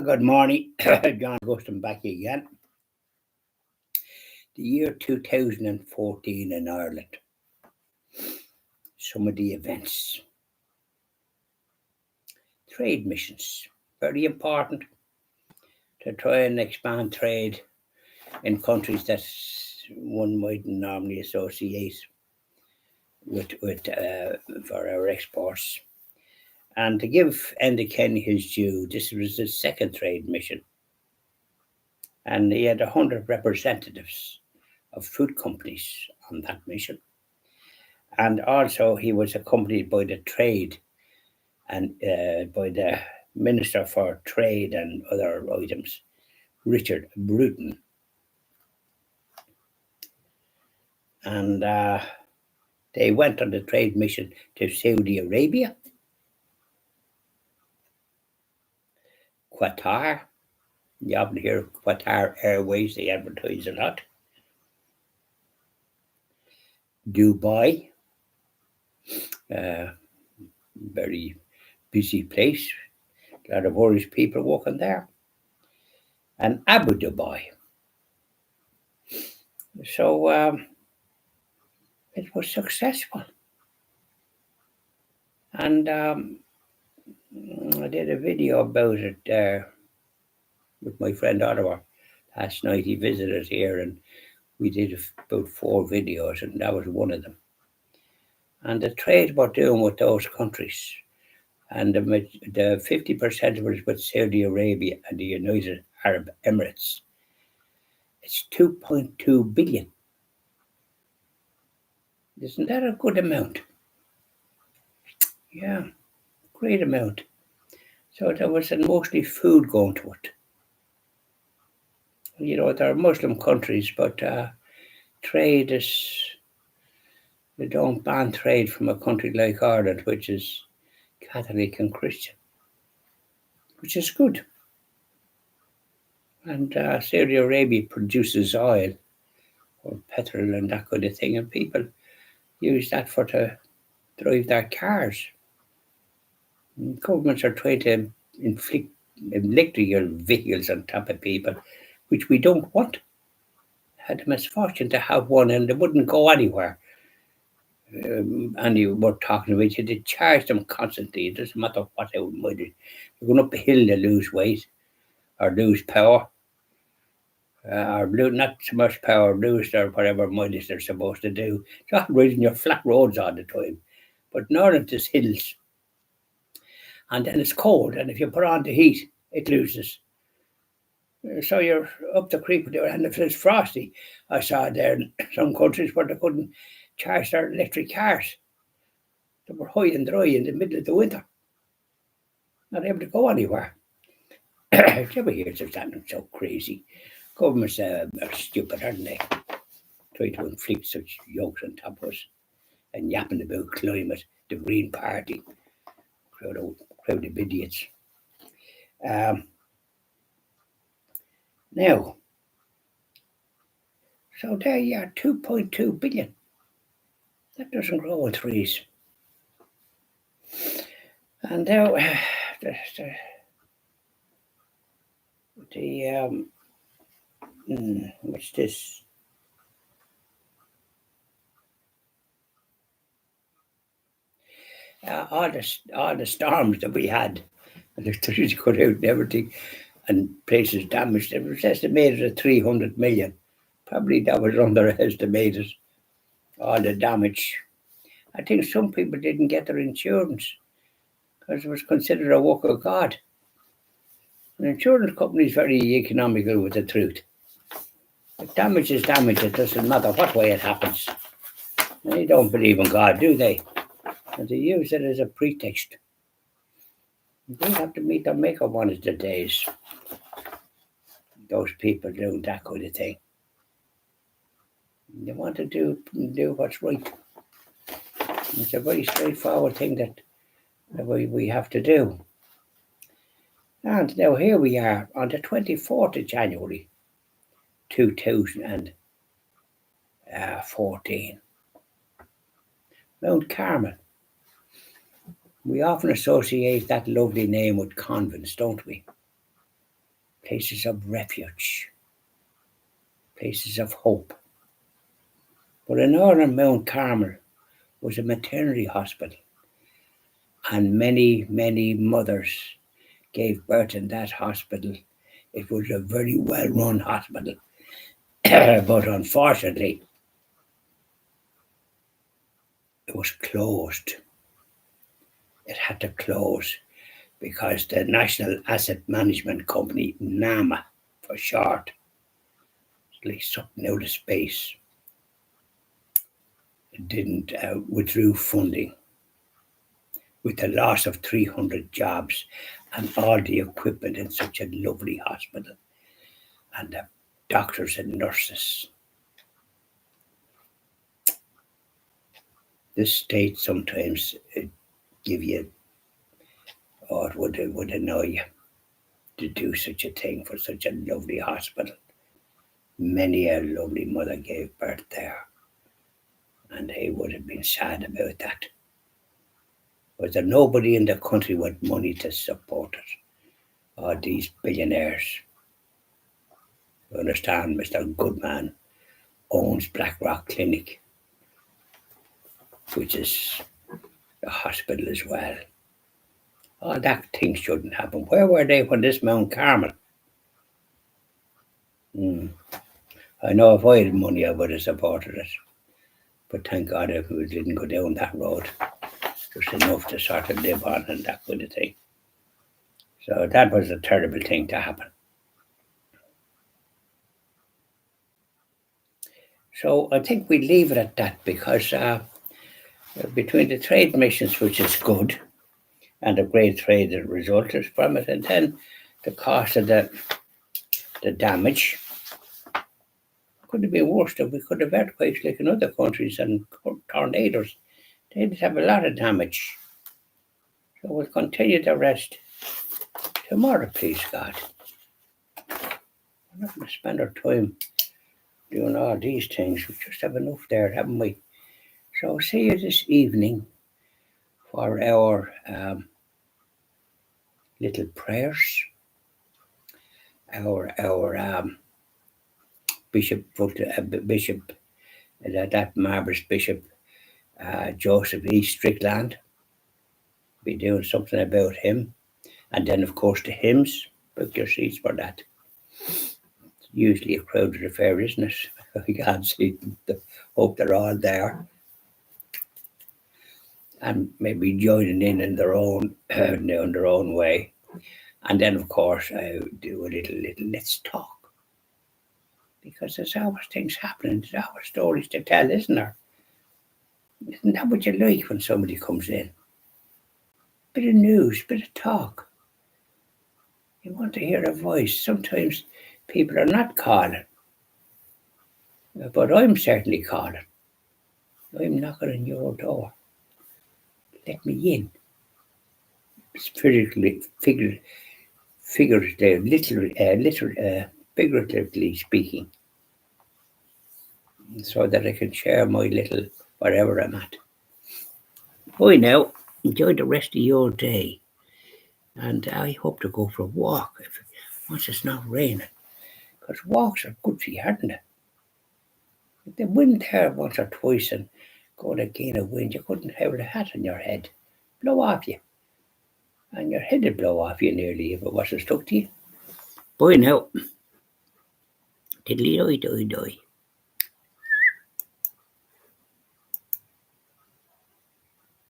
Good morning, John Guston back again. The year 2014 in Ireland. Some of the events. Trade missions. Very important to try and expand trade in countries that one mightn't normally associate with for our exports. And to give Enda Kenny his due, this was his second trade mission. And he had 100 representatives of food companies on that mission. And also he was accompanied by the trade and by the Minister for Trade and other items, Richard Bruton. And they went on the trade mission to Saudi Arabia, Qatar. You often hear Qatar Airways, they advertise a lot. Dubai, very busy place. A lot of Irish people working there. And Abu Dhabi. So it was successful. And I did a video about it with my friend Oliver last night. He visited here and we did about 4 videos, and that was one of them. And the trade we're doing with those countries, and the 50% of it with Saudi Arabia and the United Arab Emirates, it's 2.2 billion. Isn't that a good amount? Yeah, great amount. So there was mostly food going to it. You know, there are Muslim countries, but trade is, they don't ban trade from a country like Ireland, which is Catholic and Christian, which is good. And Saudi Arabia produces oil or petrol and that kind of thing, and people use that to drive their cars. And governments are trying to inflict electrical vehicles on top of people, which we don't want. I had the misfortune to have one, and they wouldn't go anywhere. And you were talking about you, they charge them constantly. It doesn't matter what they might do. They're going up a hill, they lose weight or lose power. Or not so much power, lose their whatever mileage they're supposed to do. It's not riding your flat roads all the time. But in Ireland, there's hills. And then it's cold, and if you put on the heat, it loses. So you're up the creek with it, and if it's frosty, I saw there in some countries where they couldn't charge their electric cars. They were high and dry in the middle of the winter. Not able to go anywhere. Did you ever hear something so crazy? Governments are stupid, aren't they? Try to inflict such yokes on top of us and yapping about climate, the Green Party. Crowd of idiots. Now, so there you are, 2.2 billion. That doesn't grow on trees. And now, what's this? All the storms that we had, and the trees cut out and everything, and places damaged. It was estimated at 300 million. Probably that was underestimated, all the damage. I think some people didn't get their insurance because it was considered a work of God. An insurance company is very economical with the truth. If damage is damage, it doesn't matter what way it happens. They don't believe in God, do they? And they use it as a pretext. They have to meet their maker one of the days. Those people doing that kind of thing. They want to do what's right. It's a very straightforward thing that we have to do. And now here we are on the 24th of January 2014. Mount Carmel. We often associate that lovely name with convents, don't we? places of refuge, places of hope. But in northern Mount Carmel was a maternity hospital, and many, many mothers gave birth in that hospital. It was a very well-run hospital, but unfortunately, it was closed. It had to close because the National Asset Management Company, NAMA for short, like something out of space, didn't withdrew funding, with the loss of 300 jobs and all the equipment in such a lovely hospital, and the doctors and nurses. This state sometimes give you, oh, it would annoy you to do such a thing for such a lovely hospital. Many a lovely mother gave birth there, and they would have been sad about that. Was there nobody in the country with money to support it? All these billionaires. You understand, Mr. Goodman owns Blackrock Clinic, which is a hospital as well. All that thing shouldn't happen. Where were they when this Mount Carmel? I know if I had money, I would have supported it. But thank God if we didn't go down that road. Just enough to sort of live on and that kind of thing. So that was a terrible thing to happen. So I think we leave it at that, because between the trade missions, which is good, and the great trade that resulted from it, and then the cost of the damage, could have been worse. That we could have earthquakes like in other countries and tornadoes. They'd have a lot of damage. So we'll continue the rest tomorrow, please God. We're not going to spend our time doing all these things. We just have enough there, haven't we? So see you this evening for our little prayers. Our Bishop, that marvellous Bishop Joseph E. Strickland. Be doing something about him. And then, of course, the hymns. Book your seats for that. It's usually a crowded affair, isn't it? I can't see them. Hope they're all there. And maybe joining in their own way. And then, of course, I do a little let's talk. Because there's always things happening. There's always stories to tell, isn't there? Isn't that what you like when somebody comes in? Bit of news, bit of talk. You want to hear a voice. Sometimes people are not calling. But I'm certainly calling. I'm knocking on your door. Let me in. Figuratively speaking, so that I can share my little wherever I'm at. Bye now. Enjoy the rest of your day. And I hope to go for a walk once it's not raining. Because walks are good for you, aren't they? If the wind there once or twice and going again a wind, you couldn't have a hat on your head. Blow off you. And your head would blow off you nearly if it wasn't stuck to you. Bye now. Diddly-doy-doy-doy.